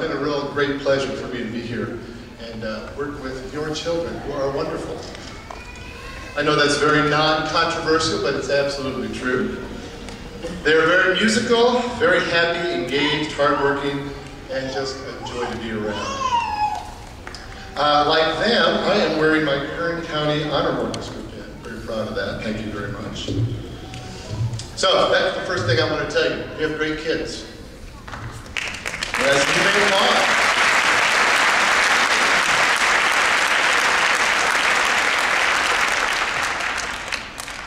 been a real great pleasure for me to be here and work with your children who are wonderful. I know that's very non-controversial, but it's absolutely true. They're very musical, very happy, engaged, hardworking, and just a joy to be around. Like them, I am wearing my Kern County Honor Orchestra pin. Very proud of that. Thank you very much. So, that's the first thing I want to tell you. You have great kids. As you make them on.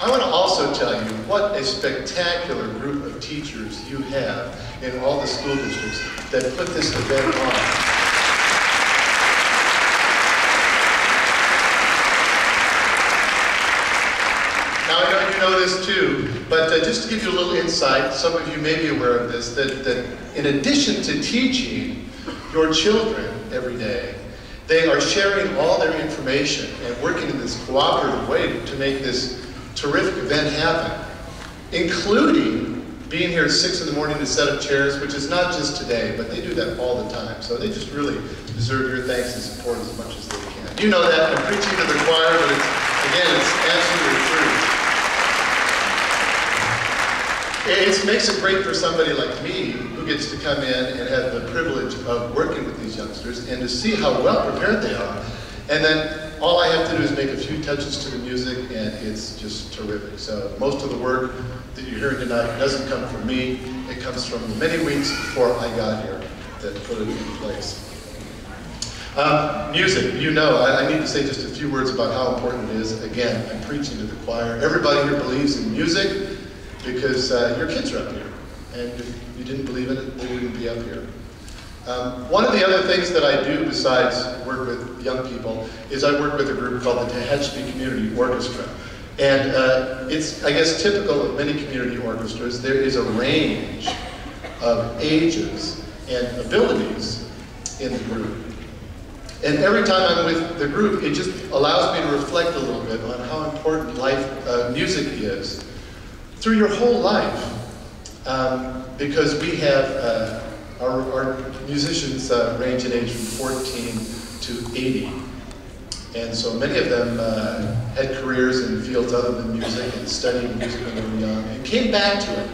I want to also tell you what a spectacular group of teachers you have in all the school districts that put this event on. Now, I know you know this too, but just to give you a little insight, some of you may be aware of this, that in addition to teaching your children every day, they are sharing all their information and working in this cooperative way to make this terrific event happen, including being here at 6 in the morning to set up chairs, which is not just today, but they do that all the time. So they just really deserve your thanks and support as much as they can. You know that, I'm preaching to the choir, but it's absolutely true. It makes it great for somebody like me who gets to come in and have the privilege of working with these youngsters and to see how well prepared they are. And then all I have to do is make a few touches to the music and it's just terrific. So most of the work that you're hearing tonight doesn't come from me. It comes from the many weeks before I got here that put it in place. Music, you know, I need to say just a few words about how important it is. Again, I'm preaching to the choir. Everybody here believes in music because your kids are up here. And if you didn't believe in it, they wouldn't be up here. One of the other things that I do besides work with young people is I work with a group called the Tehachapi Community Orchestra. And it's, I guess, typical of many community orchestras. There is a range of ages and abilities in the group. And every time I'm with the group, it just allows me to reflect a little bit on how important music is through your whole life. Because we have our musicians range in age from 14 to 80. And so many of them had careers in fields other than music and studied music when they were young and came back to it.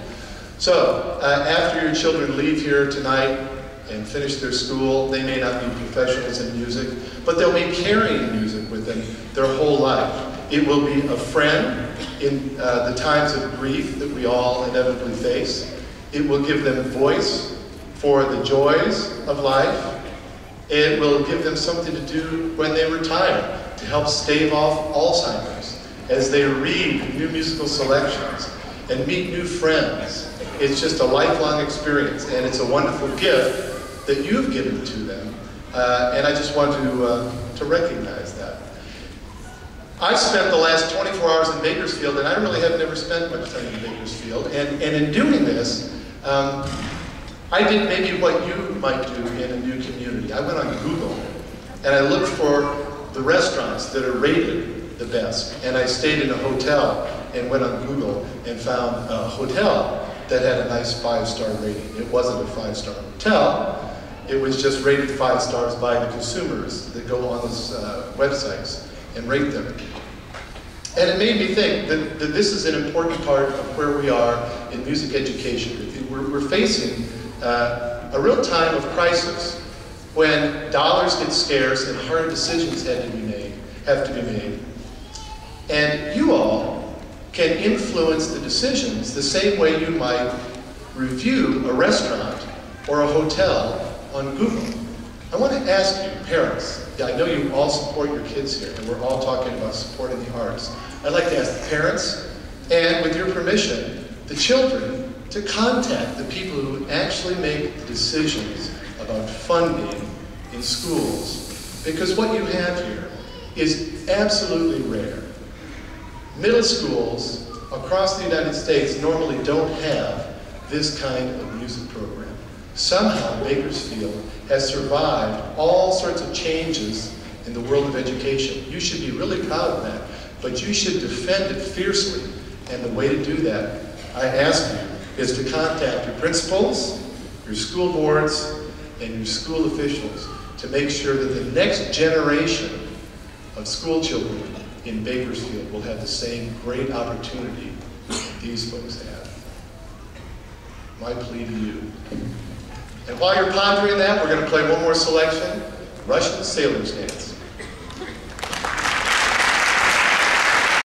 So after your children leave here tonight and finish their school, they may not be professionals in music, but they'll be carrying music with them their whole life. It will be a friend in the times of grief that we all inevitably face. It will give them voice for the joys of life. It will give them something to do when they retire to help stave off Alzheimer's as they read new musical selections and meet new friends. It's just a lifelong experience, and it's a wonderful gift that you've given to them. And I just want to recognize that. I spent the last 24 hours in Bakersfield, and I really have never spent much time in Bakersfield. And in doing this, I did maybe what you might do in a new community. I went on Google and I looked for the restaurants that are rated the best. And I stayed in a hotel and went on Google and found a hotel that had a nice 5-star rating. It wasn't a 5-star hotel. It was just rated 5 stars by the consumers that go on those websites and rate them. And it made me think that this is an important part of where we are in music education. We're facing a real time of crisis when dollars get scarce and hard decisions have to be made. And you all can influence the decisions the same way you might review a restaurant or a hotel on Google. I want to ask you, parents, I know you all support your kids here, and we're all talking about supporting the arts. I'd like to ask the parents, and with your permission, the children, to contact the people who actually make the decisions about funding in schools. Because what you have here is absolutely rare. Middle schools across the United States normally don't have this kind of music program. Somehow Bakersfield has survived all sorts of changes in the world of education. You should be really proud of that, but you should defend it fiercely. And the way to do that, I ask you, is to contact your principals, your school boards, and your school officials to make sure that the next generation of school children in Bakersfield will have the same great opportunity that these folks have. My plea to you. And while you're pondering that, we're going to play one more selection, Russian Sailor's Dance.